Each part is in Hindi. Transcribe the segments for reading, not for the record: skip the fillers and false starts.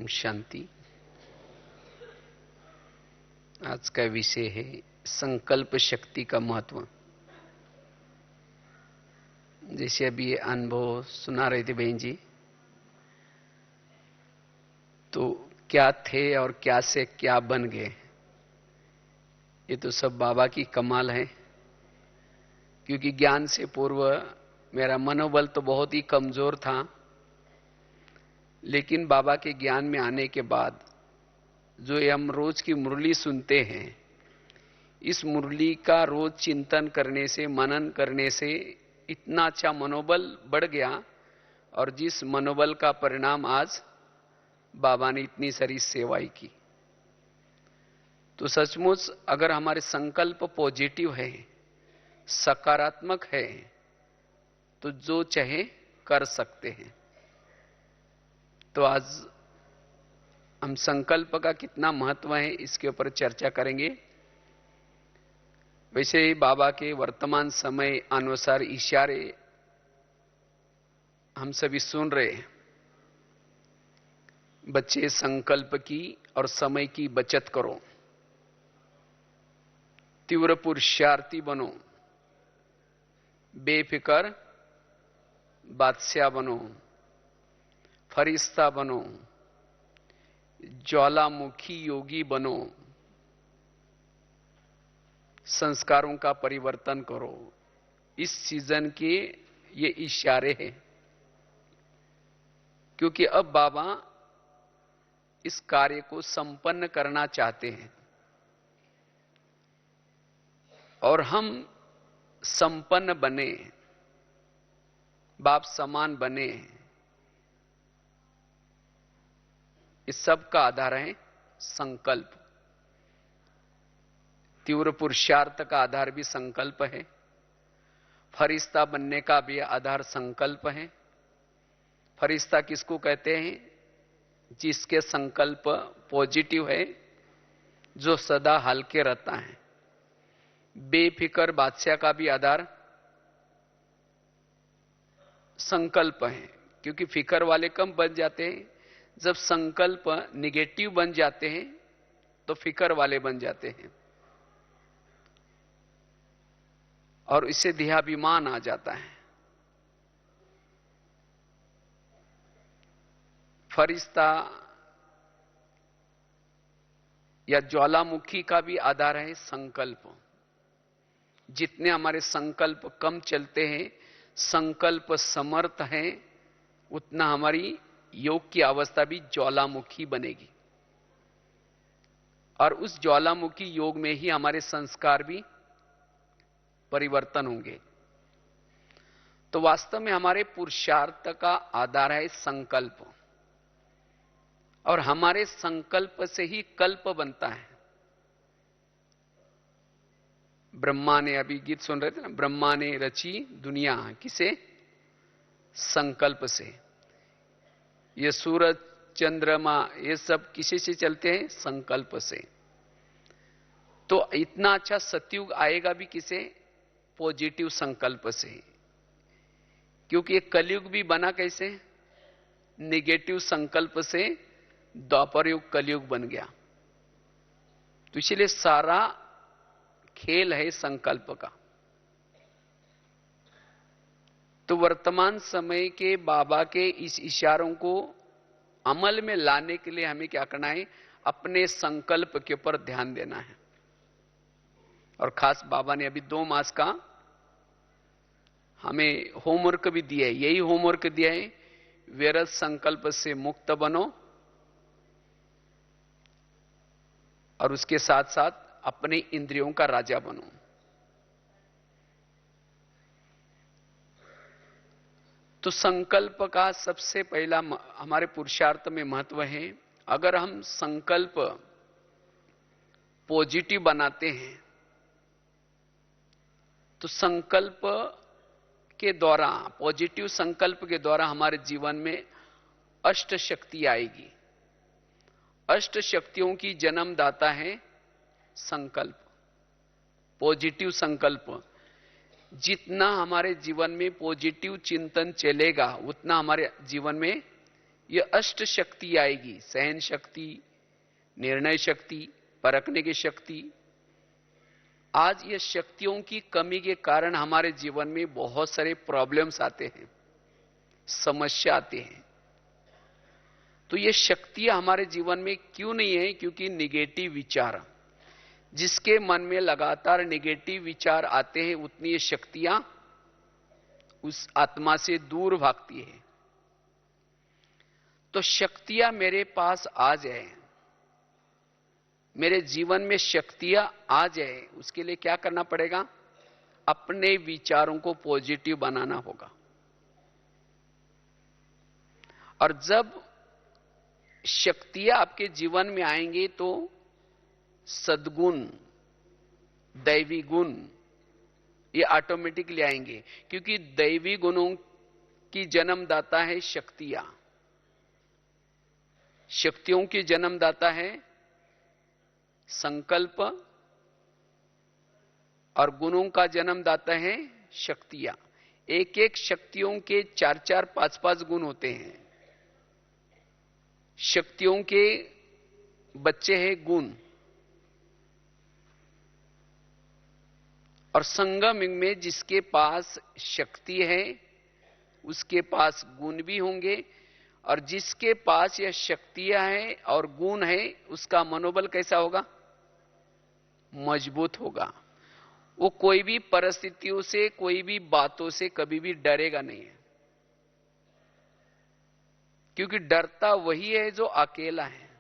ओम शांति। आज का विषय है संकल्प शक्ति का महत्व। जैसे अभी ये अनुभव सुना रहे थे बहन जी, तो क्या थे और क्या से क्या बन गए, ये तो सब बाबा की कमाल है। क्योंकि ज्ञान से पूर्व मेरा मनोबल तो बहुत ही कमजोर था, लेकिन बाबा के ज्ञान में आने के बाद जो ये हम रोज की मुरली सुनते हैं, इस मुरली का रोज चिंतन करने से, मनन करने से इतना अच्छा मनोबल बढ़ गया। और जिस मनोबल का परिणाम आज बाबा ने इतनी सारी सेवाएं की। तो सचमुच अगर हमारे संकल्प पॉजिटिव है, सकारात्मक है, तो जो चाहे कर सकते हैं। तो आज हम संकल्प का कितना महत्व है इसके ऊपर चर्चा करेंगे। वैसे ही बाबा के वर्तमान समय अनुसार इशारे हम सभी सुन रहे हैं। बच्चे संकल्प की और समय की बचत करो, तीव्र पुरुषार्थी बनो, बेफिक्र बादशाह बनो, फरिश्ता बनो, ज्वालामुखी योगी बनो, संस्कारों का परिवर्तन करो। इस सीजन के ये इशारे हैं, क्योंकि अब बाबा इस कार्य को संपन्न करना चाहते हैं और हम संपन्न बने, बाप समान बने। इस सब का आधार है संकल्प। तीव्र पुरुषार्थ का आधार भी संकल्प है, फरिश्ता बनने का भी आधार संकल्प है। फरिश्ता किसको कहते हैं? जिसके संकल्प पॉजिटिव है, जो सदा हल्के रहता है। बेफिक्र बादशाह का भी आधार संकल्प है, क्योंकि फिक्र वाले कम बन जाते हैं। जब संकल्प निगेटिव बन जाते हैं तो फिक्र वाले बन जाते हैं और इससे देहाभिमान आ जाता है। फरिश्ता या ज्वालामुखी का भी आधार है संकल्प। जितने हमारे संकल्प कम चलते हैं, संकल्प समर्थ है, उतना हमारी योग की अवस्था भी ज्वालामुखी बनेगी। और उस ज्वालामुखी योग में ही हमारे संस्कार भी परिवर्तन होंगे। तो वास्तव में हमारे पुरुषार्थ का आधार है संकल्प, और हमारे संकल्प से ही कल्प बनता है। ब्रह्मा ने, अभी गीत सुन रहे थे ना, ब्रह्मा ने रची दुनिया किसे? संकल्प से। ये सूरज, चंद्रमा, ये सब किसी से चलते हैं? संकल्प से। तो इतना अच्छा सतयुग आएगा भी किसे? पॉजिटिव संकल्प से। क्योंकि ये कलयुग भी बना कैसे? निगेटिव संकल्प से द्वापर युग कलयुग बन गया। तो इसलिए सारा खेल है संकल्प का। तो वर्तमान समय के बाबा के इस इशारों को अमल में लाने के लिए हमें क्या करना है? अपने संकल्प के ऊपर ध्यान देना है। और खास बाबा ने अभी 2 मास का हमें होमवर्क भी दिया है। यही होमवर्क दिया है, व्यर्थ संकल्प से मुक्त बनो, और उसके साथ साथ अपने इंद्रियों का राजा बनो। तो संकल्प का सबसे पहला हमारे पुरुषार्थ में महत्व है। अगर हम संकल्प पॉजिटिव बनाते हैं तो संकल्प के द्वारा, पॉजिटिव संकल्प के द्वारा हमारे जीवन में अष्ट शक्ति आएगी। अष्ट शक्तियों की जन्मदाता है संकल्प, पॉजिटिव संकल्प। जितना हमारे जीवन में पॉजिटिव चिंतन चलेगा, उतना हमारे जीवन में ये अष्ट शक्ति आएगी, सहन शक्ति, निर्णय शक्ति, परखने की शक्ति। आज ये शक्तियों की कमी के कारण हमारे जीवन में बहुत सारे प्रॉब्लम्स आते हैं, समस्या आते हैं। तो ये शक्तियां हमारे जीवन में क्यों नहीं है? क्योंकि निगेटिव विचार, जिसके मन में लगातार निगेटिव विचार आते हैं, उतनी ये शक्तियां उस आत्मा से दूर भागती है। तो शक्तियां मेरे पास आ जाए, मेरे जीवन में शक्तियां आ जाए, उसके लिए क्या करना पड़ेगा? अपने विचारों को पॉजिटिव बनाना होगा। और जब शक्तियां आपके जीवन में आएंगी तो सद्गुण, दैवी गुण ये ऑटोमेटिकली आएंगे, क्योंकि दैवी गुणों की जन्मदाता है शक्तियां। शक्तियों की जन्मदाता है संकल्प, और गुणों का जन्मदाता है शक्तियां। एक एक शक्तियों के 4-4, 5-5 गुण होते हैं। शक्तियों के बच्चे हैं गुण, और संगम में जिसके पास शक्ति है उसके पास गुण भी होंगे, और जिसके पास यह शक्तियां हैं और गुण है उसका मनोबल कैसा होगा? मजबूत होगा। वो कोई भी परिस्थितियों से, कोई भी बातों से कभी भी डरेगा नहीं है, क्योंकि डरता वही है जो अकेला है।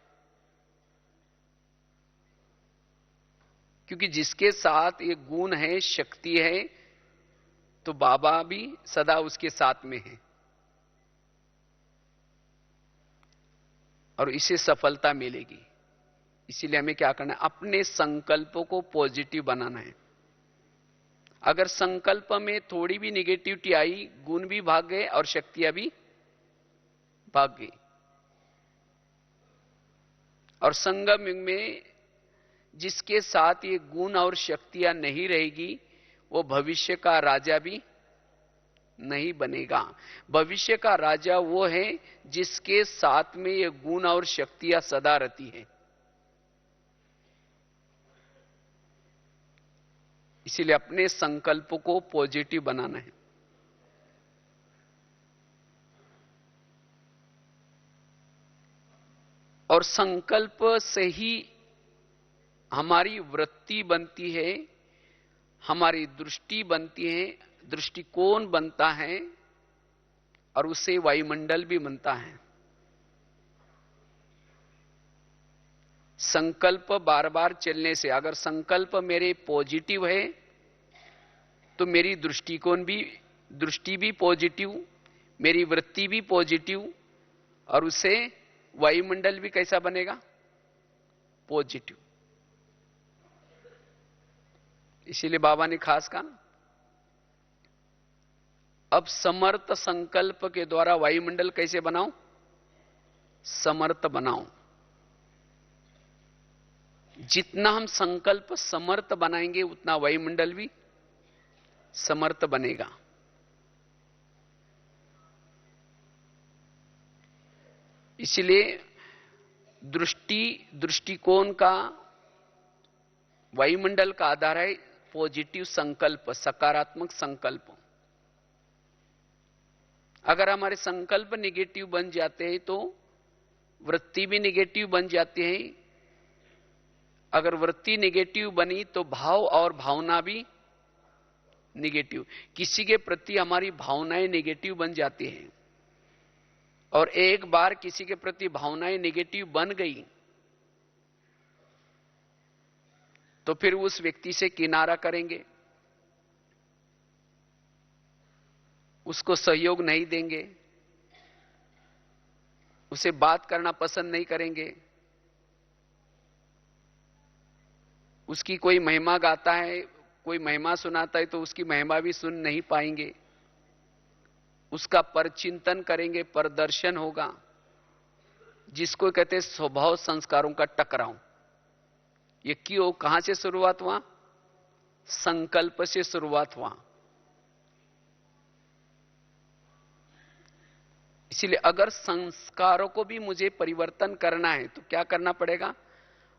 क्योंकि जिसके साथ ये गुण है, शक्ति है, तो बाबा भी सदा उसके साथ में है, और इसे सफलता मिलेगी। इसीलिए हमें क्या करना है? अपने संकल्पों को पॉजिटिव बनाना है। अगर संकल्प में थोड़ी भी निगेटिविटी आई, गुण भी भाग गए और शक्तियां भी भाग गई। और संगम युग में जिसके साथ ये गुण और शक्तियां नहीं रहेगी, वो भविष्य का राजा भी नहीं बनेगा। भविष्य का राजा वो है जिसके साथ में ये गुण और शक्तियां सदा रहती है। इसीलिए अपने संकल्प को पॉजिटिव बनाना है। और संकल्प से ही हमारी वृत्ति बनती है, हमारी दृष्टि बनती है, दृष्टिकोण बनता है, और उससे वायुमंडल भी बनता है। संकल्प बार बार चलने से, अगर संकल्प मेरे पॉजिटिव है तो मेरी दृष्टि भी पॉजिटिव, मेरी वृत्ति भी पॉजिटिव, और उससे वायुमंडल भी कैसा बनेगा? पॉजिटिव। इसीलिए बाबा ने खास कहा, अब समर्थ संकल्प के द्वारा वायुमंडल कैसे बनाऊं? समर्थ बनाऊं। जितना हम संकल्प समर्थ बनाएंगे उतना वायुमंडल भी समर्थ बनेगा। इसलिए दृष्टिकोण का, वायुमंडल का आधार है पॉजिटिव संकल्प, सकारात्मक संकल्प। अगर हमारे संकल्प निगेटिव बन जाते हैं तो वृत्ति भी निगेटिव बन जाती है। अगर वृत्ति निगेटिव बनी तो भाव और भावना भी निगेटिव। किसी के प्रति हमारी भावनाएं निगेटिव बन जाती हैं, और एक बार किसी के प्रति भावनाएं निगेटिव बन गई तो फिर उस व्यक्ति से किनारा करेंगे, उसको सहयोग नहीं देंगे, उसे बात करना पसंद नहीं करेंगे। उसकी कोई महिमा गाता है, कोई महिमा सुनाता है तो उसकी महिमा भी सुन नहीं पाएंगे। उसका परचिंतन करेंगे, प्रदर्शन होगा, जिसको कहते हैं स्वभाव संस्कारों का टकराव। ये क्यों, कहां से शुरुआत हुआ? संकल्प से शुरुआत हुआ। इसलिए अगर संस्कारों को भी मुझे परिवर्तन करना है तो क्या करना पड़ेगा?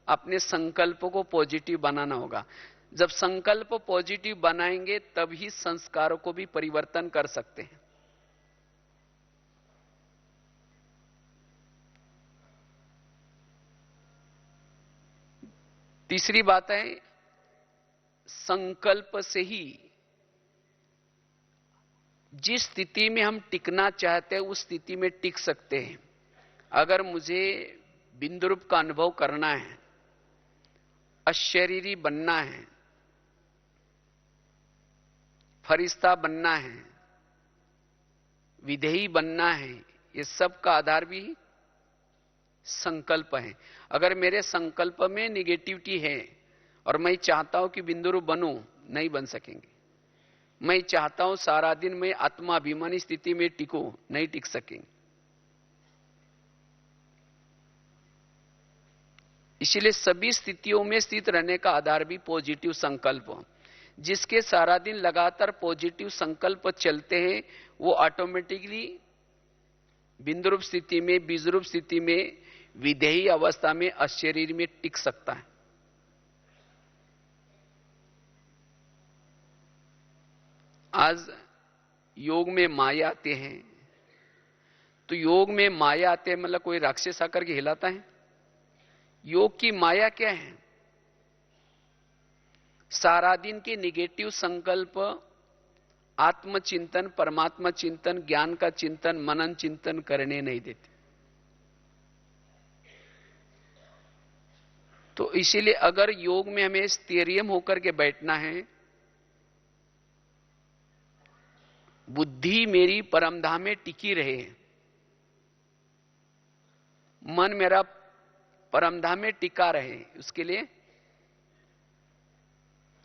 अपने संकल्प को पॉजिटिव बनाना होगा। जब संकल्प पॉजिटिव बनाएंगे तभी संस्कारों को भी परिवर्तन कर सकते हैं। तीसरी बात है, संकल्प से ही जिस स्थिति में हम टिकना चाहते हैं उस स्थिति में टिक सकते हैं। अगर मुझे बिंदुरूप का अनुभव करना है, अशरीरी बनना है, फरिश्ता बनना है, विधेयी बनना है, ये सब का आधार भी संकल्प है। अगर मेरे संकल्प में निगेटिविटी है और मैं चाहता हूं कि बिंदुरूप बनूं, नहीं बन सकेंगे। मैं चाहता हूं सारा दिन मैं आत्माभिमानी स्थिति में टिकूं, नहीं टिक सकेंगे। इसलिए सभी स्थितियों में स्थित रहने का आधार भी पॉजिटिव संकल्प। जिसके सारा दिन लगातार पॉजिटिव संकल्प चलते हैं वो ऑटोमेटिकली बिंदुरूप स्थिति में, बीजरूप स्थिति में, विधेयी अवस्था में, अशरीर में टिक सकता है। आज योग में माया आते हैं, तो योग में माया आते हैं मतलब कोई राक्षस आकर के हिलाता है? योग की माया क्या है? सारा दिन के निगेटिव संकल्प आत्मचिंतन, परमात्मा चिंतन, ज्ञान का चिंतन, मनन चिंतन करने नहीं देते। तो इसीलिए अगर योग में हमें स्थैर्य होकर के बैठना है, बुद्धि मेरी परमधाम में टिकी रहे, मन मेरा परमधाम में टिका रहे, उसके लिए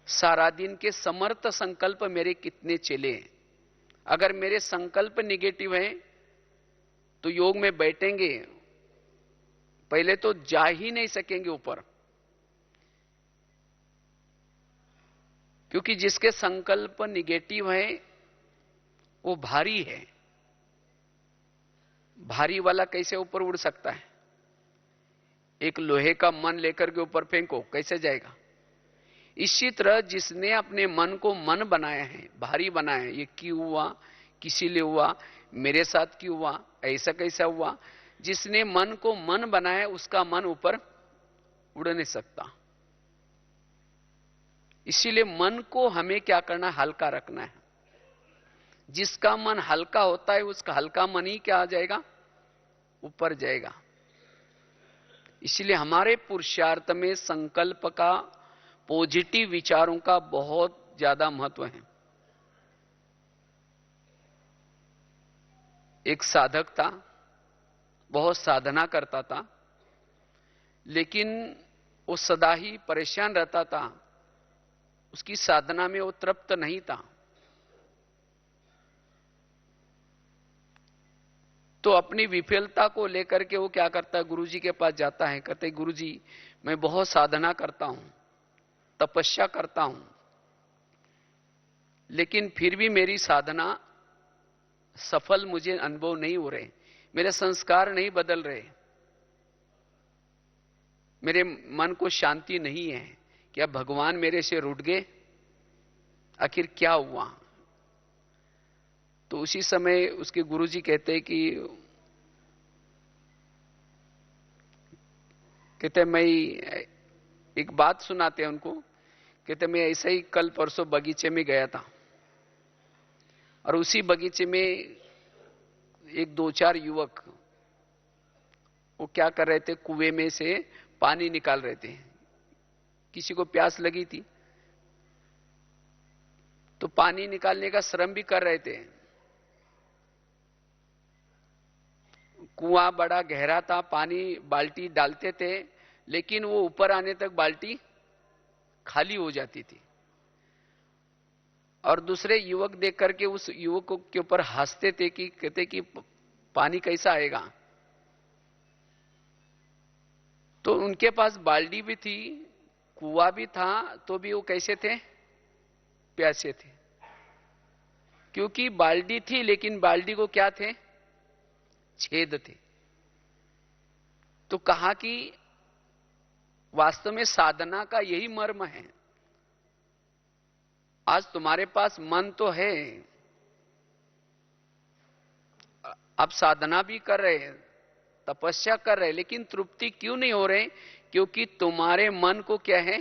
सारा दिन के समर्थ संकल्प मेरे कितने चले। अगर मेरे संकल्प निगेटिव हैं तो योग में बैठेंगे, पहले तो जा ही नहीं सकेंगे ऊपर, क्योंकि जिसके संकल्प निगेटिव है वो भारी है। भारी वाला कैसे ऊपर उड़ सकता है? एक लोहे का मन लेकर के ऊपर फेंको, कैसे जाएगा? इसी तरह जिसने अपने मन को मन बनाया है, भारी बनाया है, ये क्यों हुआ, किसी लिए हुआ, मेरे साथ क्यों हुआ, ऐसा कैसा हुआ, जिसने मन को मन बनाया उसका मन ऊपर उड़ नहीं सकता। इसीलिए मन को हमें क्या करना, हल्का रखना है। जिसका मन हल्का होता है उसका हल्का मन ही क्या आ जाएगा, ऊपर जाएगा। इसलिए हमारे पुरुषार्थ में संकल्प का, पॉजिटिव विचारों का बहुत ज्यादा महत्व है। एक साधक था, बहुत साधना करता था, लेकिन वो सदा ही परेशान रहता था, उसकी साधना में वो तृप्त नहीं था। तो अपनी विफलता को लेकर के वो क्या करता है, गुरुजी के पास जाता है, कहते गुरुजी मैं बहुत साधना करता हूं, तपस्या करता हूं, लेकिन फिर भी मेरी साधना सफल मुझे अनुभव नहीं हो रहे, मेरे संस्कार नहीं बदल रहे, मेरे मन को शांति नहीं है। क्या भगवान मेरे से रूठ गए? आखिर क्या हुआ? तो उसी समय उसके गुरुजी कहते मैं एक बात सुनाते हैं उनको। कहते मैं ऐसे ही कल परसों बगीचे में गया था और उसी बगीचे में एक दो चार युवक वो क्या कर रहे थे, कुएं में से पानी निकाल रहे थे। किसी को प्यास लगी थी तो पानी निकालने का श्रम भी कर रहे थे। कुआं बड़ा गहरा था, पानी बाल्टी डालते थे, लेकिन वो ऊपर आने तक बाल्टी खाली हो जाती थी। और दूसरे युवक देख करके उस युवक के ऊपर हंसते थे कि कहते कि पानी कैसा आएगा। तो उनके पास बाल्टी भी थी, कुआं भी था, तो भी वो कैसे थे, प्यासे थे। क्योंकि बाल्टी थी लेकिन बाल्टी को क्या थे, छेद थे। तो कहा कि वास्तव में साधना का यही मर्म है। आज तुम्हारे पास मन तो है, आप साधना भी कर रहे हैं, तपस्या कर रहे हैं, लेकिन तृप्ति क्यों नहीं हो रहे? क्योंकि तुम्हारे मन को क्या है?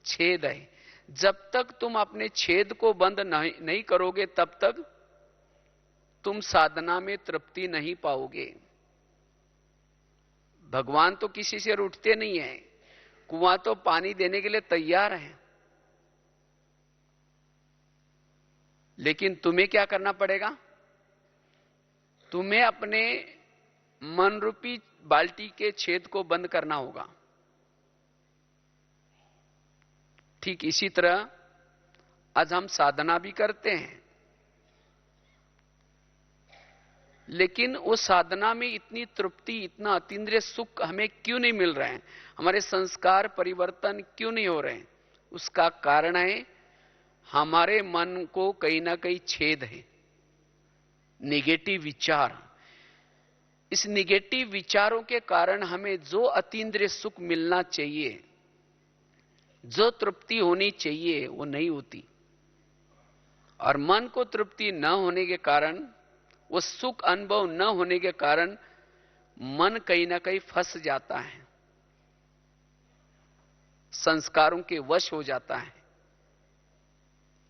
छेद है। जब तक तुम अपने छेद को बंद नहीं करोगे तब तक तुम साधना में तृप्ति नहीं पाओगे। भगवान तो किसी से रूठते नहीं है, कुआं तो पानी देने के लिए तैयार है, लेकिन तुम्हें क्या करना पड़ेगा? तुम्हें अपने मन रूपी बाल्टी के छेद को बंद करना होगा। ठीक इसी तरह आज हम साधना भी करते हैं, लेकिन उस साधना में इतनी तृप्ति, इतना अतीन्द्रिय सुख हमें क्यों नहीं मिल रहे हैं? हमारे संस्कार परिवर्तन क्यों नहीं हो रहे हैं? उसका कारण है हमारे मन को कहीं ना कहीं छेद है, निगेटिव विचार। इस निगेटिव विचारों के कारण हमें जो अतीन्द्रिय सुख मिलना चाहिए, जो तृप्ति होनी चाहिए, वो नहीं होती। और मन को तृप्ति न होने के कारण, वो सुख अनुभव न होने के कारण मन कहीं ना कहीं फंस जाता है, संस्कारों के वश हो जाता है।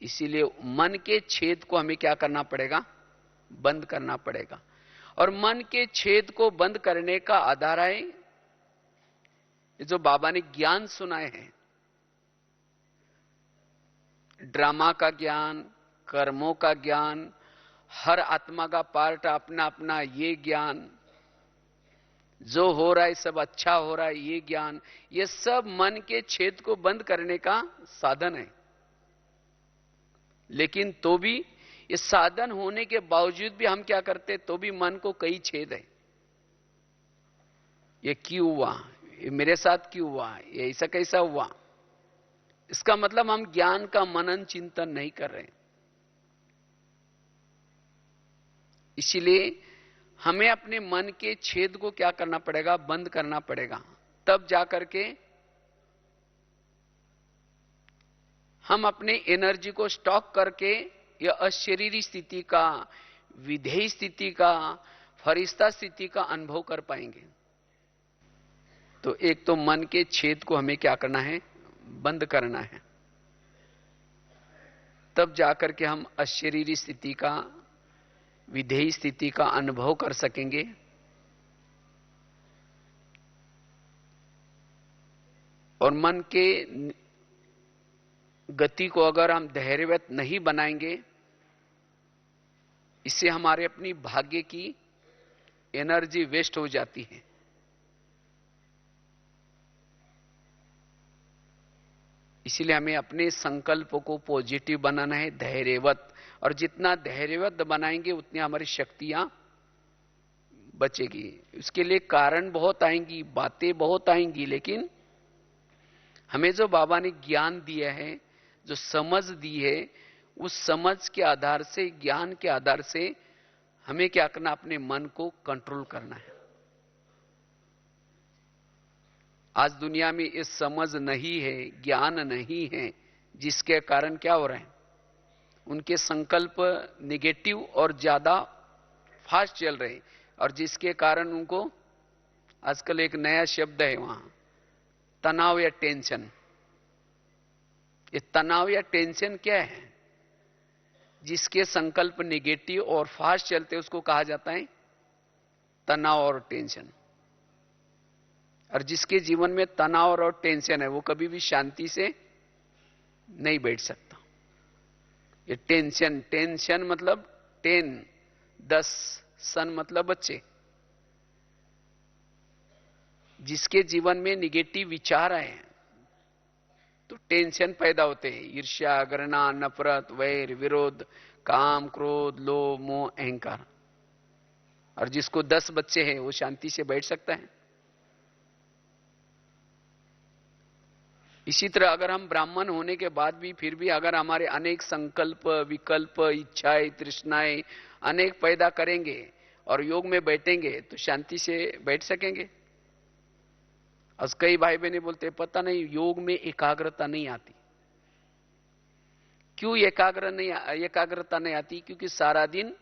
इसीलिए मन के छेद को हमें क्या करना पड़ेगा? बंद करना पड़ेगा। और मन के छेद को बंद करने का आधार है जो बाबा ने ज्ञान सुनाए हैं, ड्रामा का ज्ञान, कर्मों का ज्ञान, हर आत्मा का पार्ट अपना अपना ये ज्ञान, जो हो रहा है सब अच्छा हो रहा है ये ज्ञान, ये सब मन के छेद को बंद करने का साधन है। लेकिन तो भी ये साधन होने के बावजूद भी हम क्या करते? तो भी मन को कई छेद है। ये क्यों हुआ? ये मेरे साथ क्यों हुआ? ये ऐसा कैसा हुआ? इसका मतलब हम ज्ञान का मनन चिंतन नहीं कर रहे। इसीलिए हमें अपने मन के छेद को क्या करना पड़ेगा? बंद करना पड़ेगा। तब जाकर के हम अपने एनर्जी को स्टॉक करके या अशरीरी स्थिति का, विधेय स्थिति का, फरिश्ता स्थिति का अनुभव कर पाएंगे। तो एक तो मन के छेद को हमें क्या करना है? बंद करना है। तब जाकर के हम अशरीरी स्थिति का, विधेय स्थिति का अनुभव कर सकेंगे। और मन के गति को अगर हम धैर्यवत नहीं बनाएंगे, इससे हमारे अपनी भाग्य की एनर्जी वेस्ट हो जाती है। इसलिए हमें अपने संकल्पों को पॉजिटिव बनाना है, धैर्यवत। और जितना धैर्यवत बनाएंगे उतनी हमारी शक्तियां बचेगी। उसके लिए कारण बहुत आएंगी, बातें बहुत आएंगी, लेकिन हमें जो बाबा ने ज्ञान दिया है, जो समझ दी है, उस समझ के आधार से, ज्ञान के आधार से हमें क्या करना? अपने मन को कंट्रोल करना है। आज दुनिया में ये समझ नहीं है, ज्ञान नहीं है, जिसके कारण क्या हो रहा है? उनके संकल्प निगेटिव और ज्यादा फास्ट चल रहे हैं। और जिसके कारण उनको आजकल एक नया शब्द है वहां, तनाव या टेंशन। ये तनाव या टेंशन क्या है? जिसके संकल्प निगेटिव और फास्ट चलते हैं उसको कहा जाता है तनाव और टेंशन। और जिसके जीवन में तनाव और टेंशन है वो कभी भी शांति से नहीं बैठ सकता। ये टेंशन, टेंशन मतलब 10 सन मतलब बच्चे। जिसके जीवन में निगेटिव विचार आए तो टेंशन पैदा होते हैं। ईर्ष्या, घृणा, नफरत, वैर, विरोध, काम, क्रोध, लोभ, मोह, अहंकार। और जिसको 10 बच्चे हैं वो शांति से बैठ सकता है। इसी तरह अगर हम ब्राह्मण होने के बाद भी फिर भी अगर हमारे अनेक संकल्प, विकल्प, इच्छाएं, तृष्णाएं अनेक पैदा करेंगे और योग में बैठेंगे तो शांति से बैठ सकेंगे। और कई भाई बहने बोलते पता नहीं योग में एकाग्रता नहीं आती। क्यों एकाग्रता नहीं आती? क्योंकि सारा दिन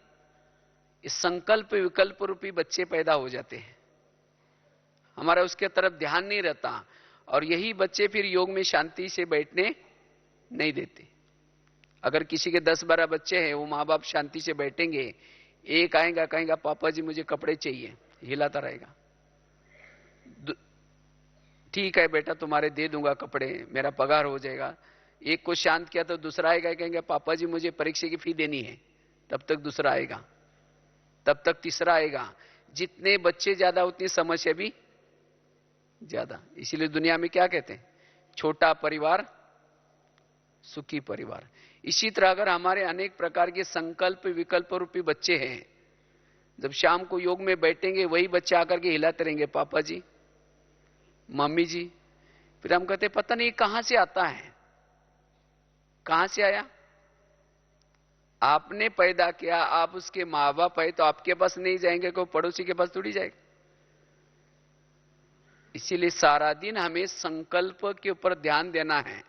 इस संकल्प विकल्प रूपी बच्चे पैदा हो जाते हैं, हमारा उसके तरफ ध्यान नहीं रहता, और यही बच्चे फिर योग में शांति से बैठने नहीं देते। अगर किसी के 10-12 बच्चे हैं, वो माँ बाप शांति से बैठेंगे, एक आएगा कहेगा पापा जी मुझे कपड़े चाहिए, हिलाता रहेगा। ठीक है बेटा तुम्हारे दे दूंगा कपड़े, मेरा पगार हो जाएगा। एक को शांत किया तो दूसरा आएगा, कहेंगे पापा जी मुझे परीक्षा की फी देनी है, तब तक दूसरा आएगा, तब तक तीसरा आएगा। जितने बच्चे ज्यादा उतनी समस्या भी ज्यादा। इसीलिए दुनिया में क्या कहते हैं, छोटा परिवार सुखी परिवार। इसी तरह अगर हमारे अनेक प्रकार के संकल्प विकल्प रूपी बच्चे हैं, जब शाम को योग में बैठेंगे वही बच्चे आकर के हिलाते रहेंगे पापा जी मम्मी जी, फिर हम कहते पता नहीं कहां से आता है, कहां से आया? आपने पैदा किया, आप उसके माँ बाप है, तो आपके पास नहीं जाएंगे, कोई पड़ोसी के पास थोड़ी जाएगा। इसीलिए सारा दिन हमें संकल्प के ऊपर ध्यान देना है।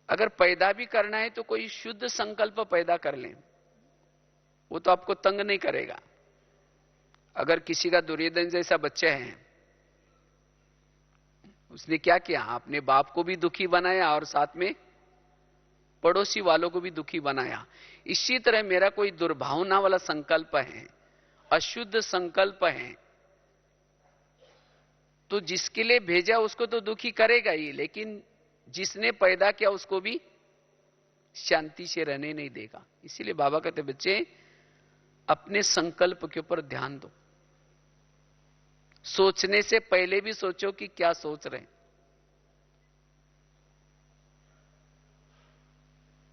अगर पैदा भी करना है तो कोई शुद्ध संकल्प पैदा कर लें, वो तो आपको तंग नहीं करेगा। अगर किसी का दुर्योधन जैसा बच्चा है, उसने क्या किया, अपने बाप को भी दुखी बनाया और साथ में पड़ोसी वालों को भी दुखी बनाया। इसी तरह मेरा कोई दुर्भावना वाला संकल्प है, अशुद्ध संकल्प है, तो जिसके लिए भेजा उसको तो दुखी करेगा ही, लेकिन जिसने पैदा किया उसको भी शांति से रहने नहीं देगा। इसीलिए बाबा कहते बच्चे अपने संकल्प के ऊपर ध्यान दो, सोचने से पहले भी सोचो कि क्या सोच रहे हैं।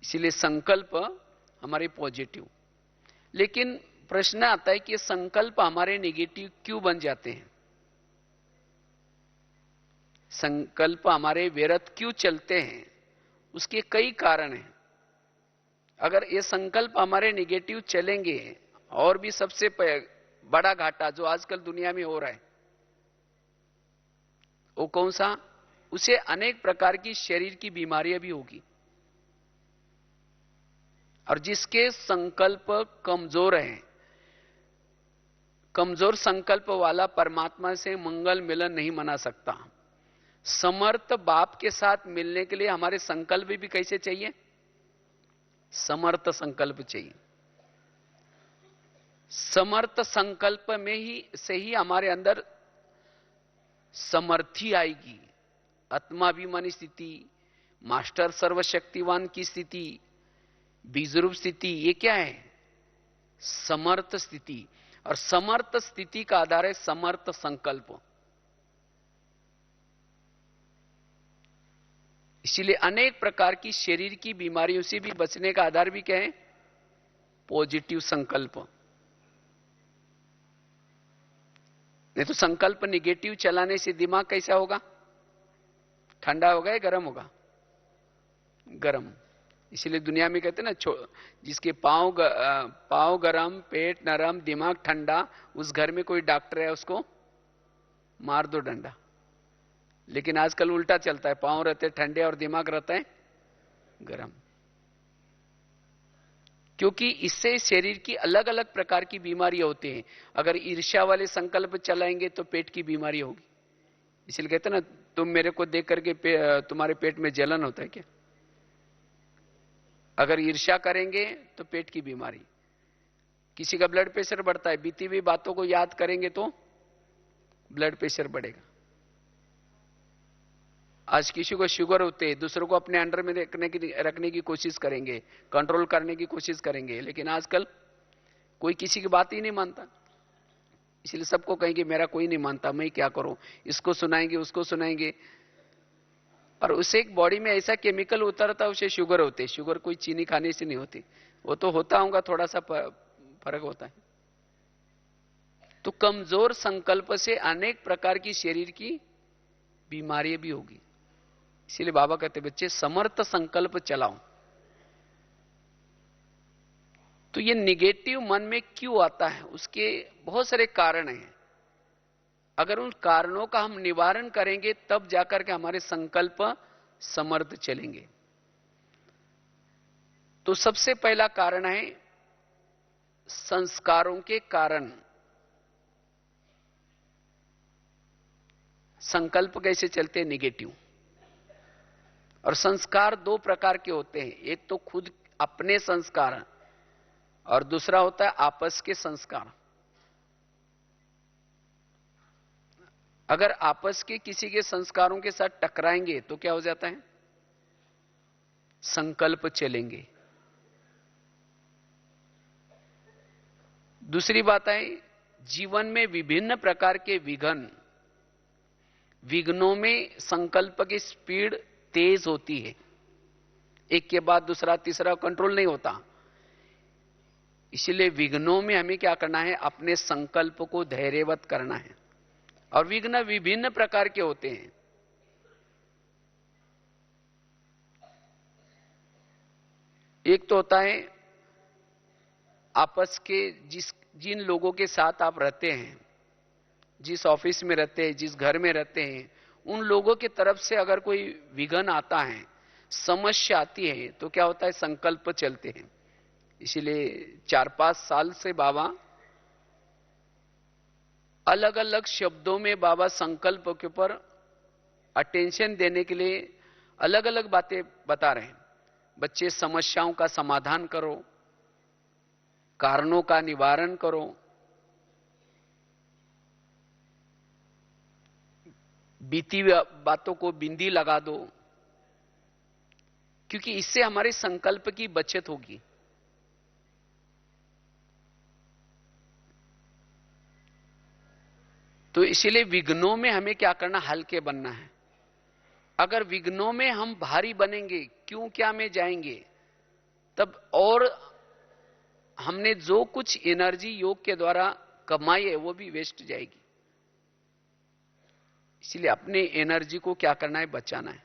इसीलिए संकल्प हमारे पॉजिटिव। लेकिन प्रश्न आता है कि संकल्प हमारे नेगेटिव क्यों बन जाते हैं, संकल्प हमारे व्यर्थ क्यों चलते हैं? उसके कई कारण हैं। अगर ये संकल्प हमारे नेगेटिव चलेंगे, और भी सबसे बड़ा घाटा जो आजकल दुनिया में हो रहा है वो कौन सा? उसे अनेक प्रकार की शरीर की बीमारियां भी होगी। और जिसके संकल्प कमजोर हैं, कमजोर संकल्प वाला परमात्मा से मंगल मिलन नहीं मना सकता। समर्थ बाप के साथ मिलने के लिए हमारे संकल्प भी कैसे चाहिए? समर्थ संकल्प चाहिए। समर्थ संकल्प में ही से ही हमारे अंदर समर्थी आएगी, आत्माभिमानी स्थिति, मास्टर सर्वशक्तिवान की स्थिति, बीजरूप स्थिति। ये क्या है? समर्थ स्थिति। और समर्थ स्थिति का आधार है समर्थ संकल्प। इसीलिए अनेक प्रकार की शरीर की बीमारियों से भी बचने का आधार भी क्या है? पॉजिटिव संकल्प। नहीं तो संकल्प निगेटिव चलाने से दिमाग कैसा होगा? ठंडा होगा या गर्म होगा? गर्म। इसलिए दुनिया में कहते हैं ना, जिसके पांव गरम, पेट नरम, दिमाग ठंडा, उस घर में कोई डॉक्टर है उसको मार दो डंडा। लेकिन आजकल उल्टा चलता है, पांव रहते ठंडे और दिमाग रहता है गरम। क्योंकि इससे शरीर की अलग अलग प्रकार की बीमारियां होती हैं। अगर ईर्ष्या वाले संकल्प चलाएंगे तो पेट की बीमारी होगी। इसलिए कहते हैं ना, तुम मेरे को देख करके तुम्हारे पेट में जलन होता है क्या? अगर ईर्ष्या करेंगे तो पेट की बीमारी। किसी का ब्लड प्रेशर बढ़ता है, बीती हुई बातों को याद करेंगे तो ब्लड प्रेशर बढ़ेगा। आज किसी को शुगर होते है, दूसरों को अपने अंडर में रखने की कोशिश करेंगे, कंट्रोल करने की कोशिश करेंगे। लेकिन आजकल कोई किसी की बात ही नहीं मानता। इसलिए सबको कहेंगे मेरा कोई नहीं मानता, मैं क्या करूं? इसको सुनाएंगे, उसको सुनाएंगे, और उसे एक बॉडी में ऐसा केमिकल उतरता है, उसे शुगर होते। शुगर कोई चीनी खाने से नहीं होती, वो तो होता होगा, थोड़ा सा फर्क होता है। तो कमजोर संकल्प से अनेक प्रकार की शरीर की बीमारियां भी होगी। इसीलिए बाबा कहते बच्चे समर्थ संकल्प चलाओ। तो ये निगेटिव मन में क्यों आता है, उसके बहुत सारे कारण हैं। अगर उन कारणों का हम निवारण करेंगे तब जाकर के हमारे संकल्प समर्थ चलेंगे। तो सबसे पहला कारण है संस्कारों के कारण। संकल्प कैसे चलते हैं? निगेटिव। और संस्कार दो प्रकार के होते हैं, एक तो खुद अपने संस्कार और दूसरा होता है आपस के संस्कार। अगर आपस के किसी के संस्कारों के साथ टकराएंगे तो क्या हो जाता है? संकल्प चलेंगे। दूसरी बात है, जीवन में विभिन्न प्रकार के विघ्नों में संकल्प की स्पीड तेज होती है, एक के बाद दूसरा तीसरा कंट्रोल नहीं होता। इसलिए विघ्नों में हमें क्या करना है? अपने संकल्प को धैर्यवत करना है। और विघ्न विभिन्न प्रकार के होते हैं। एक तो होता है आपस के, जिन लोगों के साथ आप रहते हैं, जिस ऑफिस में रहते हैं, जिस घर में रहते हैं, उन लोगों की तरफ से अगर कोई विघ्न आता है, समस्या आती है, तो क्या होता है? संकल्प चलते हैं। इसीलिए 4-5 साल से बाबा अलग अलग शब्दों में बाबा संकल्प के ऊपर अटेंशन देने के लिए अलग अलग बातें बता रहे हैं। बच्चे, समस्याओं का समाधान करो, कारणों का निवारण करो, बीती बातों को बिंदी लगा दो, क्योंकि इससे हमारे संकल्प की बचत होगी। तो इसीलिए विघ्नों में हमें क्या करना? हल्के बनना है। अगर विघ्नों में हम भारी बनेंगे, क्यों क्या में जाएंगे, तब और हमने जो कुछ एनर्जी योग के द्वारा कमाई है वो भी वेस्ट जाएगी। इसलिए अपने एनर्जी को क्या करना है? बचाना है।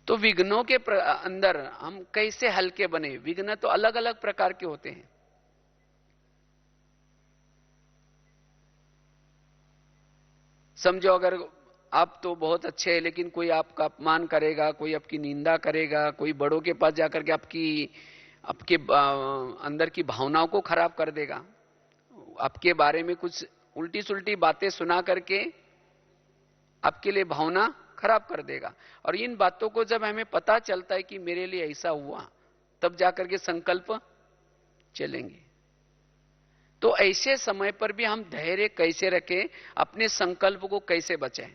तो विघ्नों के अंदर हम कैसे हल्के बने? विघ्न तो अलग अलग प्रकार के होते हैं। समझो, अगर आप तो बहुत अच्छे हैं, लेकिन कोई आपका अपमान करेगा, कोई आपकी निंदा करेगा, कोई बड़ों के पास जाकर के आपके अंदर की भावनाओं को खराब कर देगा, आपके बारे में कुछ उल्टी सुल्टी बातें सुना करके आपके लिए भावना खराब कर देगा। और इन बातों को जब हमें पता चलता है कि मेरे लिए ऐसा हुआ, तब जाकर के संकल्प चलेंगे। तो ऐसे समय पर भी हम धैर्य कैसे रखें? अपने संकल्प को कैसे बचाएं?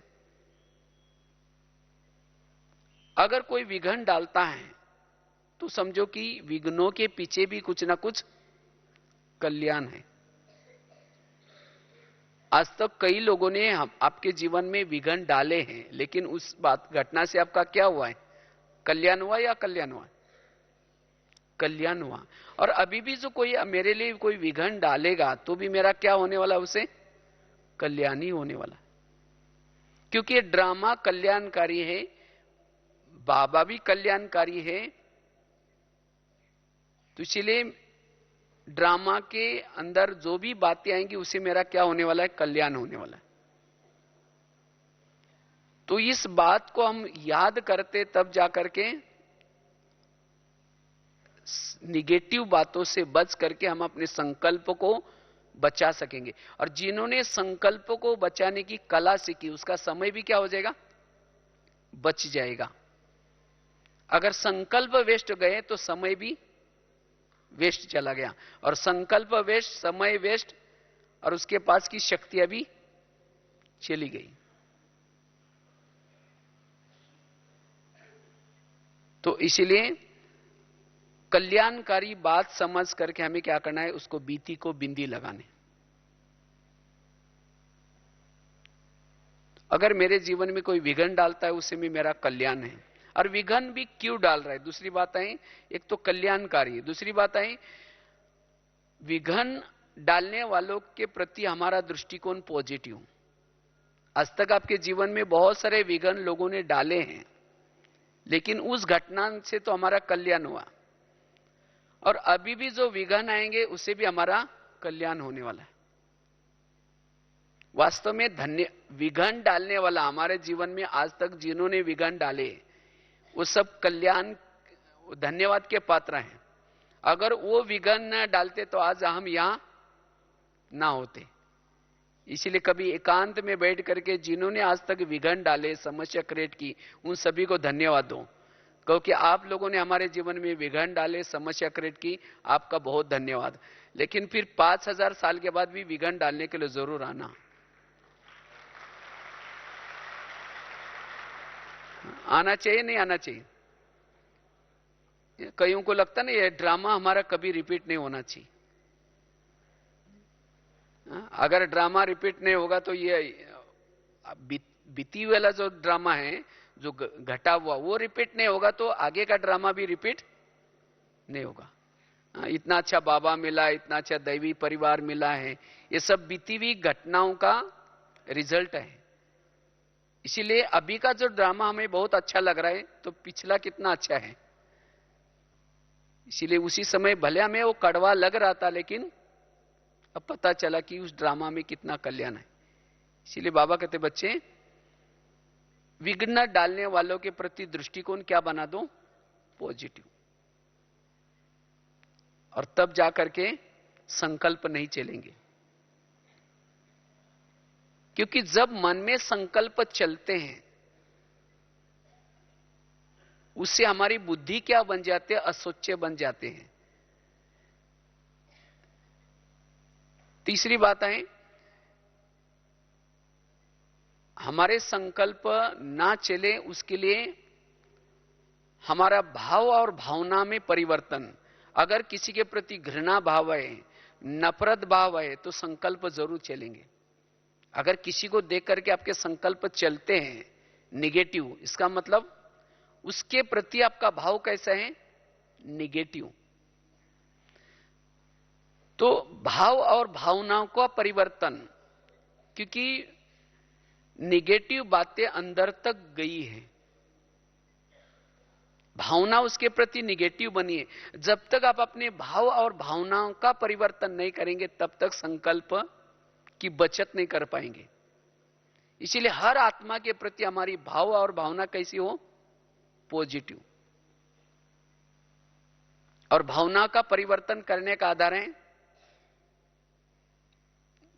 अगर कोई विघ्न डालता है तो समझो कि विघ्नों के पीछे भी कुछ ना कुछ कल्याण है। आज तक कई लोगों ने आपके जीवन में विघ्न डाले हैं, लेकिन उस घटना से आपका क्या हुआ है? कल्याण हुआ या कल्याण हुआ? कल्याण हुआ। और अभी भी जो कोई मेरे लिए कोई विघ्न डालेगा तो भी मेरा क्या होने वाला? उसे कल्याण ही होने वाला। क्योंकि ये ड्रामा कल्याणकारी है, बाबा भी कल्याणकारी है। तो इसलिए ड्रामा के अंदर जो भी बातें आएंगी उसे मेरा क्या होने वाला है? कल्याण होने वाला है। तो इस बात को हम याद करते तब जाकर के निगेटिव बातों से बच करके हम अपने संकल्प को बचा सकेंगे। और जिन्होंने संकल्प को बचाने की कला सीखी, उसका समय भी क्या हो जाएगा? बच जाएगा। अगर संकल्प वेस्ट गए तो समय भी वेस्ट चला गया, और संकल्प वेस्ट, समय वेस्ट, और उसके पास की शक्तियां भी चली गई। तो इसलिए कल्याणकारी बात समझ करके हमें क्या करना है? उसको बीती को बिंदी लगाने। अगर मेरे जीवन में कोई विघ्न डालता है, उसे में मेरा कल्याण है। और विघ्न भी क्यों डाल रहा है? दूसरी बात है, एक तो कल्याणकारी, दूसरी बात है विघ्न डालने वालों के प्रति हमारा दृष्टिकोण पॉजिटिव। आज तक आपके जीवन में बहुत सारे विघ्न लोगों ने डाले हैं, लेकिन उस घटना से तो हमारा कल्याण हुआ, और अभी भी जो विघ्न आएंगे उससे भी हमारा कल्याण होने वाला है। वास्तव में विघ्न डालने वाला हमारे जीवन में आज तक जिन्होंने विघ्न डाले वो सब कल्याण धन्यवाद के पात्र हैं। अगर वो विघ्न न डालते तो आज हम यहां ना होते। इसलिए कभी एकांत में बैठ करके जिन्होंने आज तक विघ्न डाले, समस्या क्रिएट की, उन सभी को धन्यवाद दो, क्योंकि आप लोगों ने हमारे जीवन में विघ्न डाले, समस्या क्रिएट की, आपका बहुत धन्यवाद। लेकिन फिर 5000 साल के बाद भी विघ्न डालने के लिए जरूर आना। आना चाहिए, नहीं आना चाहिए? कईयों को लगता ना ये ड्रामा हमारा कभी रिपीट नहीं होना चाहिए। अगर ड्रामा रिपीट नहीं होगा तो ये बीती वाला जो ड्रामा है, जो घटा हुआ, वो रिपीट नहीं होगा तो आगे का ड्रामा भी रिपीट नहीं होगा। इतना अच्छा बाबा मिला, इतना अच्छा दैवी परिवार मिला है, ये सब बीती हुई घटनाओं का रिजल्ट है। इसीलिए अभी का जो ड्रामा हमें बहुत अच्छा लग रहा है तो पिछला कितना अच्छा है। इसीलिए उसी समय भले हमें वो कड़वा लग रहा था, लेकिन अब पता चला कि उस ड्रामा में कितना कल्याण है। इसीलिए बाबा कहते बच्चे, विघ्न डालने वालों के प्रति दृष्टिकोण क्या बना दो? पॉजिटिव। और तब जाकर के संकल्प नहीं चलेंगे, क्योंकि जब मन में संकल्प चलते हैं उससे हमारी बुद्धि क्या बन जाते हैं? असोच्य बन जाते हैं। तीसरी बात है, हमारे संकल्प ना चले उसके लिए हमारा भाव और भावना में परिवर्तन। अगर किसी के प्रति घृणा भाव है, नफरत भाव है, तो संकल्प जरूर चलेंगे। अगर किसी को देख करके आपके संकल्प चलते हैं निगेटिव, इसका मतलब उसके प्रति आपका भाव कैसा है? निगेटिव। तो भाव और भावनाओं का परिवर्तन, क्योंकि निगेटिव बातें अंदर तक गई है, भावना उसके प्रति निगेटिव बनी है। जब तक आप अपने भाव और भावनाओं का परिवर्तन नहीं करेंगे तब तक संकल्प की बचत नहीं कर पाएंगे। इसीलिए हर आत्मा के प्रति हमारी भाव और भावना कैसी हो? पॉजिटिव। और भावना का परिवर्तन करने का आधार है,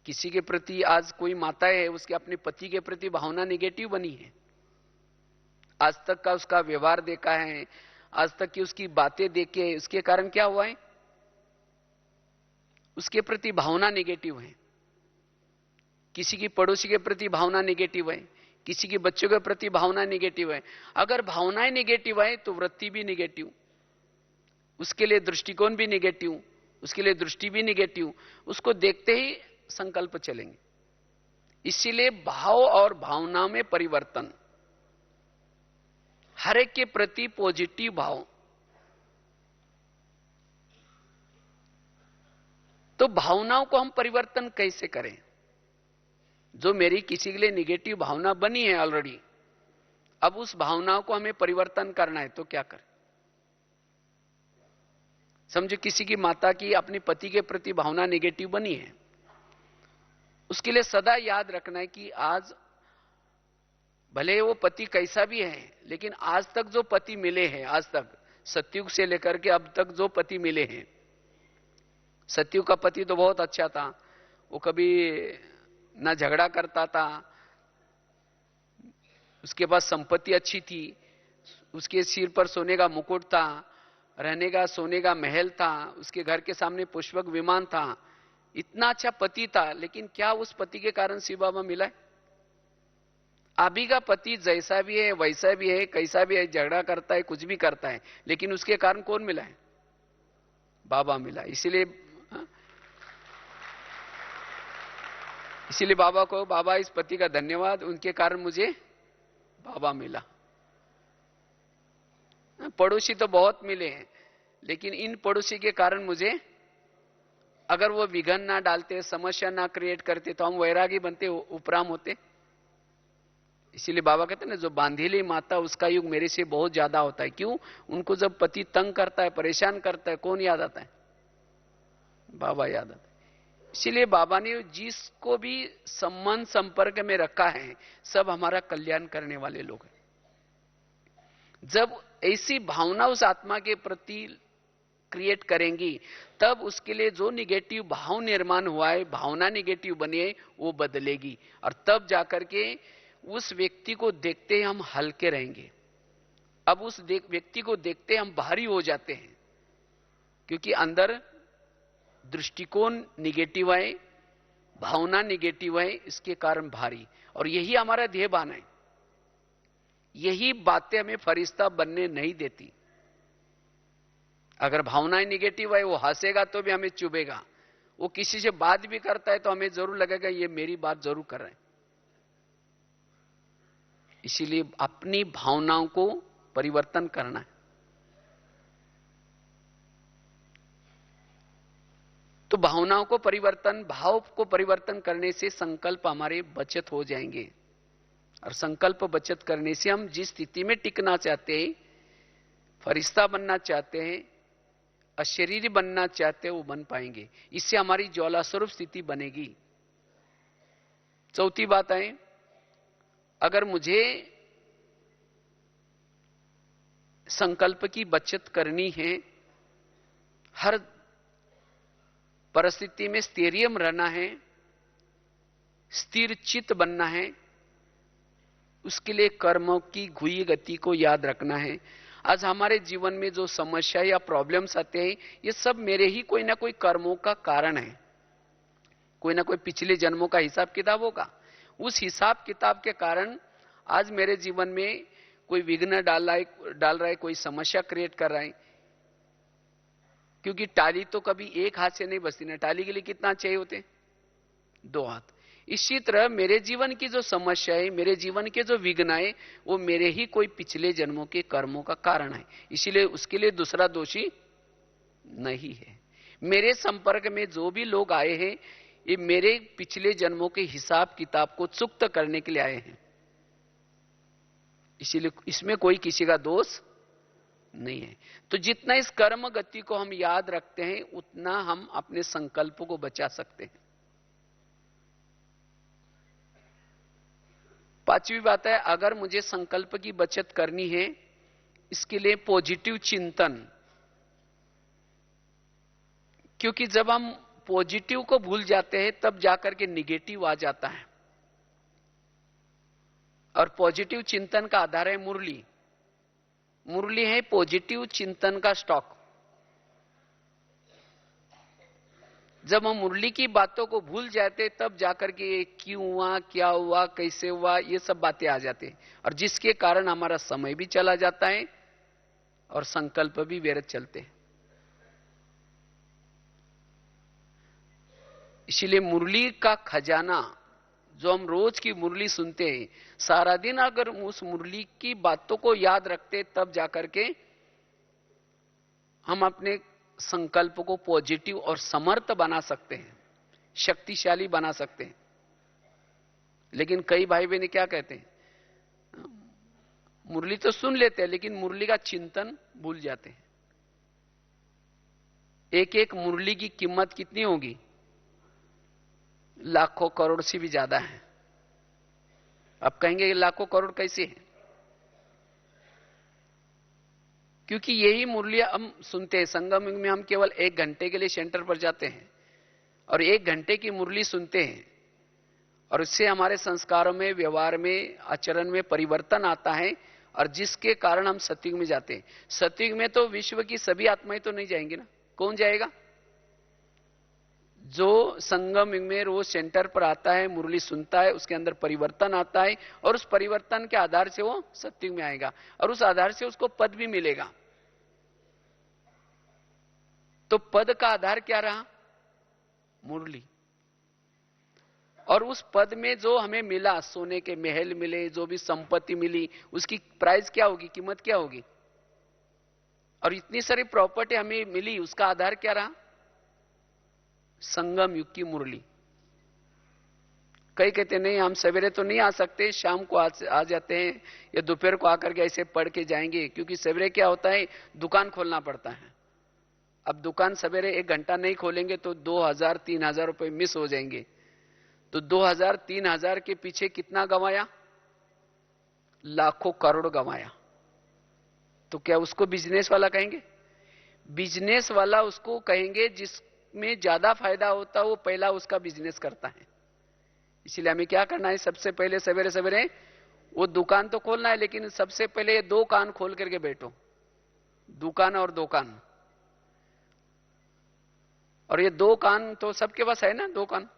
किसी के प्रति आज कोई माता है, उसके अपने पति के प्रति भावना निगेटिव बनी है, आज तक का उसका व्यवहार देखा है, आज तक की उसकी बातें देखे, उसके कारण क्या हुआ है? उसके प्रति भावना निगेटिव है। किसी की पड़ोसी के प्रति भावना निगेटिव है, किसी के बच्चों के प्रति भावना निगेटिव है। अगर भावनाएं निगेटिव है तो वृत्ति भी निगेटिव, उसके लिए दृष्टिकोण भी निगेटिव, उसके लिए दृष्टि भी निगेटिव, उसको देखते ही संकल्प चलेंगे। इसीलिए भाव और भावना में परिवर्तन, हर एक के प्रति पॉजिटिव भाव। तो भावनाओं को हम परिवर्तन कैसे करें? जो मेरी किसी के लिए निगेटिव भावना बनी है ऑलरेडी, अब उस भावनाओं को हमें परिवर्तन करना है तो क्या करें? समझो किसी की माता की अपने पति के प्रति भावना निगेटिव बनी है, उसके लिए सदा याद रखना है कि आज भले वो पति कैसा भी है, लेकिन आज तक जो पति मिले हैं, आज तक सतयुग से लेकर के अब तक जो पति मिले हैं, सतयुग का पति तो बहुत अच्छा था, वो कभी ना झगड़ा करता था, उसके पास संपत्ति अच्छी थी, उसके सिर पर सोने का मुकुट था, रहने का सोने का महल था, उसके घर के सामने पुष्पक विमान था, इतना अच्छा पति था। लेकिन क्या उस पति के कारण शिव बाबा मिला है? अभी का पति जैसा भी है, वैसा भी है, कैसा भी है, झगड़ा करता है, कुछ भी करता है, लेकिन उसके कारण कौन मिला है? बाबा मिला। इसीलिए बाबा को, बाबा इस पति का धन्यवाद, उनके कारण मुझे बाबा मिला। पड़ोसी तो बहुत मिले हैं, लेकिन इन पड़ोसी के कारण मुझे, अगर वो विघन ना डालते, समस्या ना क्रिएट करते, तो हम वैरागी बनते, उपराम होते। इसीलिए बाबा कहते हैं ना, जो बांधेली माता उसका युग मेरे से बहुत ज्यादा होता है। क्यों? उनको जब पति तंग करता है, परेशान करता है, कौन याद आता है? बाबा याद आता है। इसीलिए बाबा ने जिसको भी संबंध संपर्क में रखा है, सब हमारा कल्याण करने वाले लोग हैं। जब ऐसी भावना उस आत्मा के प्रति क्रिएट करेंगी, तब उसके लिए जो निगेटिव भाव निर्माण हुआ है, भावना निगेटिव बनी है, वो बदलेगी। और तब जाकर के उस व्यक्ति को देखते ही हम हल्के रहेंगे। अब उस व्यक्ति को देखते हम भारी हो जाते हैं, क्योंकि अंदर दृष्टिकोण निगेटिव है, भावना निगेटिव है, इसके कारण भारी। और यही हमारा ध्येयबान है। यही बातें हमें फरिश्ता बनने नहीं देती। अगर भावनाएं निगेटिव है, वो हंसेगा तो भी हमें चुभेगा। वो किसी से बात भी करता है तो हमें जरूर लगेगा ये मेरी बात जरूर कर रहे हैं। इसीलिए अपनी भावनाओं को परिवर्तन करना है। तो भावनाओं को परिवर्तन, भाव को परिवर्तन करने से संकल्प हमारे बचत हो जाएंगे। और संकल्प बचत करने से हम जिस स्थिति में टिकना चाहते हैं, फरिश्ता बनना चाहते हैं, अशरीरी बनना चाहते हैं, वो बन पाएंगे। इससे हमारी ज्वाला स्वरूप स्थिति बनेगी। चौथी बात है, अगर मुझे संकल्प की बचत करनी है, हर परिस्थिति में स्थैर्य रहना है, स्थिर चित्त बनना है, उसके लिए कर्मों की घुई गति को याद रखना है। आज हमारे जीवन में जो समस्या या प्रॉब्लम्स आते हैं, ये सब मेरे ही कोई ना कोई कर्मों का कारण है। कोई ना कोई पिछले जन्मों का हिसाब किताब होगा। उस हिसाब किताब के कारण आज मेरे जीवन में कोई विघ्न डाल रहा है, कोई समस्या क्रिएट कर रहा है। क्योंकि टाली तो कभी एक हाथ से नहीं बसती ना, टाली के लिए कितना चाहिए होते? 2 हाथ। इसी तरह मेरे जीवन की जो समस्या है, मेरे जीवन के जो विघ्न है, वो मेरे ही कोई पिछले जन्मों के कर्मों का कारण है। इसीलिए उसके लिए दूसरा दोषी नहीं है। मेरे संपर्क में जो भी लोग आए हैं, ये मेरे पिछले जन्मों के हिसाब किताब को चुक्त करने के लिए आए हैं। इसीलिए इसमें कोई किसी का दोष नहीं है। तो जितना इस कर्म गति को हम याद रखते हैं, उतना हम अपने संकल्प को बचा सकते हैं। 5वीं बात है, अगर मुझे संकल्प की बचत करनी है, इसके लिए पॉजिटिव चिंतन। क्योंकि जब हम पॉजिटिव को भूल जाते हैं, तब जाकर के निगेटिव आ जाता है। और पॉजिटिव चिंतन का आधार है मुरली। मुरली है पॉजिटिव चिंतन का स्टॉक। जब हम मुरली की बातों को भूल जाते, तब जाकर के ये क्यों हुआ, क्या हुआ, कैसे हुआ, ये सब बातें आ जाती हैं। और जिसके कारण हमारा समय भी चला जाता है और संकल्प भी व्यर्थ चलते हैं। इसीलिए मुरली का खजाना, जो हम रोज की मुरली सुनते हैं, सारा दिन अगर उस मुरली की बातों को याद रखते, तब जाकर के हम अपने संकल्प को पॉजिटिव और समर्थ बना सकते हैं, शक्तिशाली बना सकते हैं। लेकिन कई भाई बहन क्या कहते हैं, मुरली तो सुन लेते हैं, लेकिन मुरली का चिंतन भूल जाते हैं। एक एक मुरली की कीमत कितनी होगी? लाखों करोड़ से भी ज्यादा है। अब कहेंगे ये लाखों करोड़ कैसे है? क्योंकि यही मुरलियां हम सुनते हैं। संगम में हम केवल 1 घंटे के लिए सेंटर पर जाते हैं और 1 घंटे की मुरली सुनते हैं, और उससे हमारे संस्कारों में, व्यवहार में, आचरण में परिवर्तन आता है। और जिसके कारण हम सतयुग में जाते हैं। सतयुग में तो विश्व की सभी आत्माएं तो नहीं जाएंगी ना, कौन जाएगा? जो संगम में रोज सेंटर पर आता है, मुरली सुनता है, उसके अंदर परिवर्तन आता है, और उस परिवर्तन के आधार से वो सत्युग में आएगा, और उस आधार से उसको पद भी मिलेगा। तो पद का आधार क्या रहा? मुरली। और उस पद में जो हमें मिला, सोने के महल मिले, जो भी संपत्ति मिली, उसकी प्राइस क्या होगी, कीमत क्या होगी? और इतनी सारी प्रॉपर्टी हमें मिली, उसका आधार क्या रहा? संगम युग की मुरली। कई कहते हैं नहीं हम सवेरे तो नहीं आ सकते, शाम को आ जाते हैं या दोपहर को आकर के ऐसे पढ़ के जाएंगे, क्योंकि सवेरे क्या होता है दुकान खोलना पड़ता है। अब दुकान सवेरे 1 घंटा नहीं खोलेंगे तो 2,000-3,000 रुपए मिस हो जाएंगे। तो 2,000-3,000 के पीछे कितना गंवाया, लाखों करोड़ गंवाया। तो क्या उसको बिजनेस वाला कहेंगे? बिजनेस वाला उसको कहेंगे जिसमें ज्यादा फायदा होता है वो पहला उसका बिजनेस करता है। इसलिए हमें क्या करना है, सबसे पहले सवेरे सवेरे वो दुकान तो खोलना है, लेकिन सबसे पहले ये 2 कान खोल करके बैठो, दुकान और 2 कान। और ये 2 कान तो सबके पास है ना, 2 कान।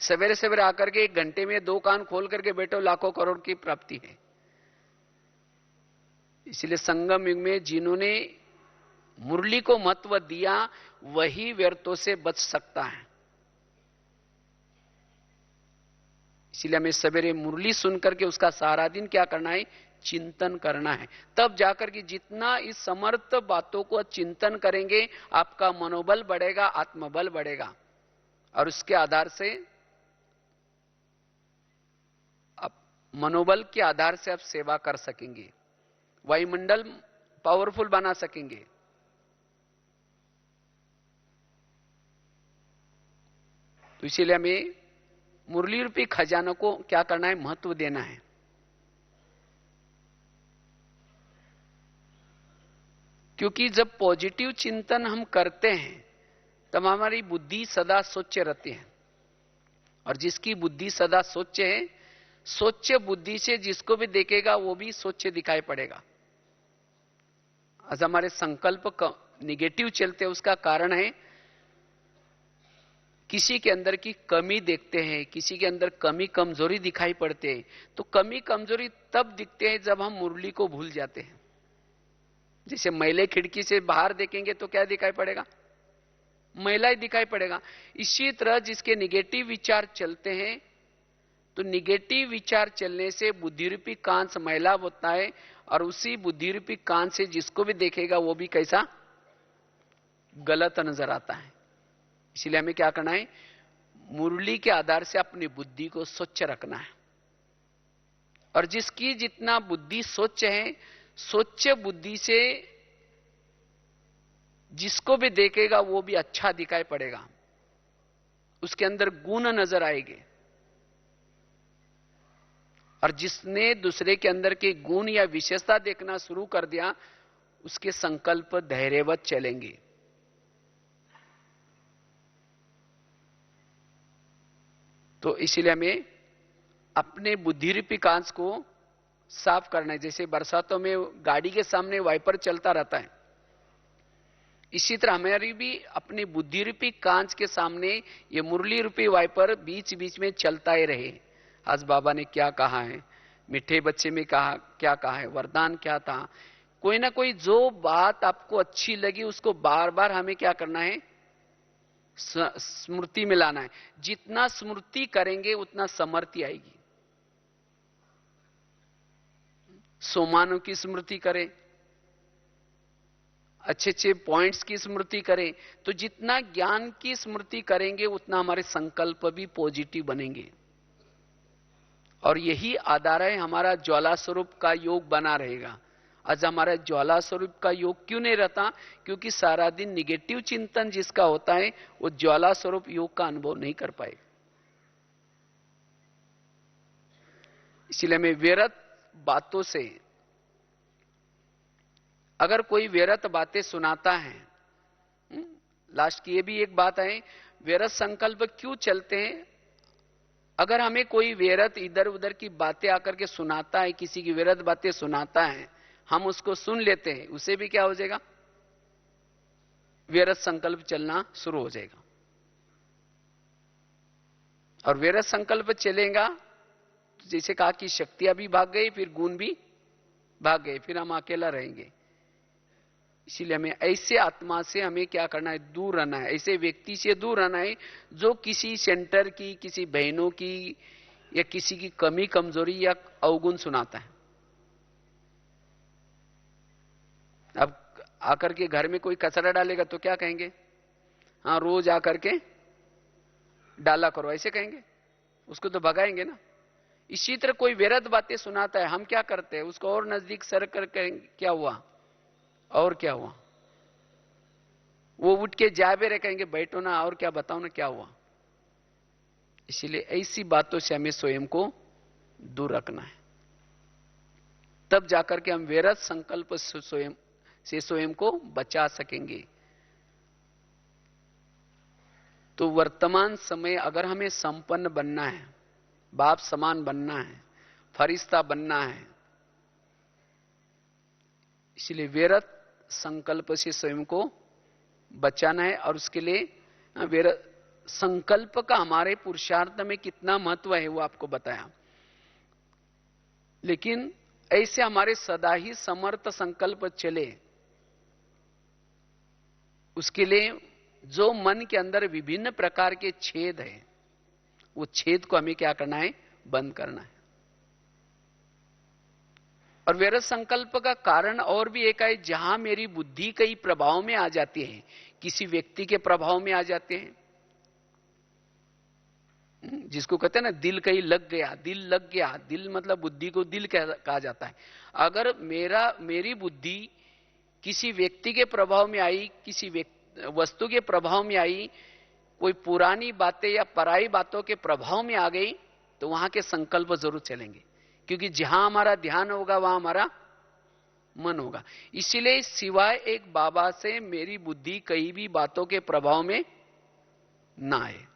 सवेरे सवेरे आकर के 1 घंटे में 2 कान खोल करके बैठो, लाखों करोड़ की प्राप्ति है। इसलिए संगम युग में जिन्होंने मुरली को महत्व दिया वही व्यर्थों से बच सकता है। इसलिए हमें सवेरे मुरली सुनकर के उसका सारा दिन क्या करना है, चिंतन करना है। तब जाकर के जितना इस समर्थ बातों को चिंतन करेंगे आपका मनोबल बढ़ेगा, आत्मबल बढ़ेगा, और उसके आधार से आप मनोबल के आधार से आप सेवा कर सकेंगे, वायुमंडल पावरफुल बना सकेंगे। तो इसीलिए हमें मुरली रूपी खजानों को क्या करना है, महत्व देना है। क्योंकि जब पॉजिटिव चिंतन हम करते हैं तब हमारी बुद्धि सदा स्वच्छ रहती है, और जिसकी बुद्धि सदा स्वच्छ है, स्वच्छ बुद्धि से जिसको भी देखेगा वो भी स्वच्छ दिखाई पड़ेगा। आज हमारे संकल्प निगेटिव चलते हैं, उसका कारण है किसी के अंदर की कमी देखते हैं, किसी के अंदर कमी कमजोरी दिखाई पड़ते हैं। तो कमी कमजोरी तब दिखते हैं जब हम मुरली को भूल जाते हैं। जैसे मैले खिड़की से बाहर देखेंगे तो क्या दिखाई पड़ेगा, मैला ही दिखाई पड़ेगा। इसी तरह जिसके निगेटिव विचार चलते हैं, तो निगेटिव विचार चलने से बुद्धिरूपी कांच मैला होता है, और उसी बुद्धिरूपी कांच से जिसको भी देखेगा वो भी कैसा, गलत नजर आता है। इसलिए हमें क्या करना है, मुरली के आधार से अपनी बुद्धि को स्वच्छ रखना है। और जिसकी जितना बुद्धि स्वच्छ है, स्वच्छ बुद्धि से जिसको भी देखेगा वो भी अच्छा दिखाई पड़ेगा, उसके अंदर गुण नजर आएंगे। और जिसने दूसरे के अंदर के गुण या विशेषता देखना शुरू कर दिया, उसके संकल्प धैर्यवत चलेंगे। तो इसीलिए हमें अपने बुद्धिरूपी कांच को साफ करना है। जैसे बरसातों में गाड़ी के सामने वाइपर चलता रहता है, इसी तरह हमारी भी अपनी बुद्धिरूपी कांच के सामने ये मुरली रूपी वाइपर बीच बीच में चलता ही रहे। आज बाबा ने क्या कहा है, मीठे बच्चे में कहा क्या कहा है, वरदान क्या था, कोई ना कोई जो बात आपको अच्छी लगी उसको बार बार हमें क्या करना है, स्मृति में लाना है। जितना स्मृति करेंगे उतना समर्थि आएगी। सोमानों की स्मृति करें, अच्छे अच्छे पॉइंट्स की स्मृति करें, तो जितना ज्ञान की स्मृति करेंगे उतना हमारे संकल्प भी पॉजिटिव बनेंगे। और यही आधार है, हमारा ज्वाला स्वरूप का योग बना रहेगा। आज हमारा ज्वाला स्वरूप का योग क्यों नहीं रहता, क्योंकि सारा दिन निगेटिव चिंतन जिसका होता है वो ज्वाला स्वरूप योग का अनुभव नहीं कर पाए। इसलिए हमें व्यर्थ बातों से, अगर कोई व्यर्थ बातें सुनाता है, लास्ट की ये भी एक बात है, व्यर्थ संकल्प क्यों चलते हैं। अगर हमें कोई व्यर्थ इधर उधर की बातें आकर के सुनाता है, किसी की व्यर्थ बातें सुनाता है, हम उसको सुन लेते हैं, उसे भी क्या हो जाएगा, व्यर्थ संकल्प चलना शुरू हो जाएगा। और व्यर्थ संकल्प चलेगा तो जैसे कहा कि शक्तियां भी भाग गई, फिर गुण भी भाग गए, फिर हम अकेला रहेंगे। इसीलिए हमें ऐसे आत्मा से हमें क्या करना है, दूर रहना है। ऐसे व्यक्ति से दूर रहना है जो किसी सेंटर की, किसी बहनों की या किसी की कमी कमजोरी या अवगुण सुनाता है। अब आकर के घर में कोई कचरा डालेगा तो क्या कहेंगे, हाँ रोज आकर के डाला करो, ऐसे कहेंगे। उसको तो भगाएंगे ना। इसी तरह कोई व्यर्थ बातें सुनाता है, हम क्या करते हैं, उसको और नजदीक सर कर क्या हुआ और क्या हुआ, वो उठ के जाबे रहे, कहेंगे बैठो ना और क्या बताओ ना क्या हुआ। इसीलिए ऐसी बातों से हमें स्वयं को दूर रखना है, तब जाकर के हम व्यर्थ संकल्प से स्वयं को बचा सकेंगे। तो वर्तमान समय अगर हमें संपन्न बनना है, बाप समान बनना है, फरिश्ता बनना है, इसलिए व्यर्थ संकल्प से स्वयं को बचाना है। और उसके लिए व्यर्थ संकल्प का हमारे पुरुषार्थ में कितना महत्व है वो आपको बताया। लेकिन ऐसे हमारे सदा ही समर्थ संकल्प चले, उसके लिए जो मन के अंदर विभिन्न प्रकार के छेद हैं, वो छेद को हमें क्या करना है, बंद करना है। और व्यर्थ संकल्प का कारण और भी एक है, जहां मेरी बुद्धि कई प्रभाव में आ जाती है, किसी व्यक्ति के प्रभाव में आ जाते हैं, जिसको कहते हैं ना दिल कहीं लग गया, दिल लग गया, दिल मतलब बुद्धि को दिल कहा जाता है। अगर मेरी बुद्धि किसी व्यक्ति के प्रभाव में आई, किसी वस्तु के प्रभाव में आई, कोई पुरानी बातें या पराई बातों के प्रभाव में आ गई, तो वहां के संकल्प जरूर चलेंगे, क्योंकि जहां हमारा ध्यान होगा वहां हमारा मन होगा। इसीलिए सिवाय एक बाबा से मेरी बुद्धि कहीं भी बातों के प्रभाव में ना आए,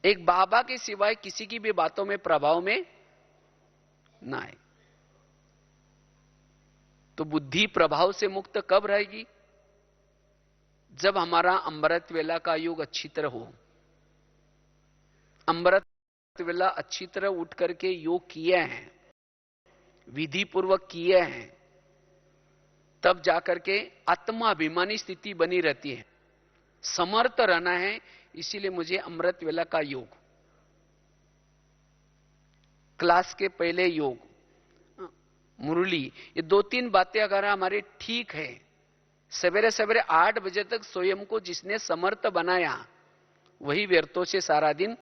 एक बाबा के सिवाय किसी की भी बातों में प्रभाव में ना आए। तो बुद्धि प्रभाव से मुक्त कब रहेगी, जब हमारा अमृत वेला का योग अच्छी तरह हो। अमृत वेला अच्छी तरह उठ करके योग किए हैं, विधि पूर्वक किए हैं, तब जाकर के आत्माभिमानी स्थिति बनी रहती है, समर्थ रहना है। इसीलिए मुझे अमृत वेला का योग, क्लास के पहले योग, मुरली, ये 2-3 बातें अगर हमारे ठीक है, सवेरे सवेरे 8 बजे तक स्वयं को जिसने समर्थ बनाया, वही व्यर्थों से सारा दिन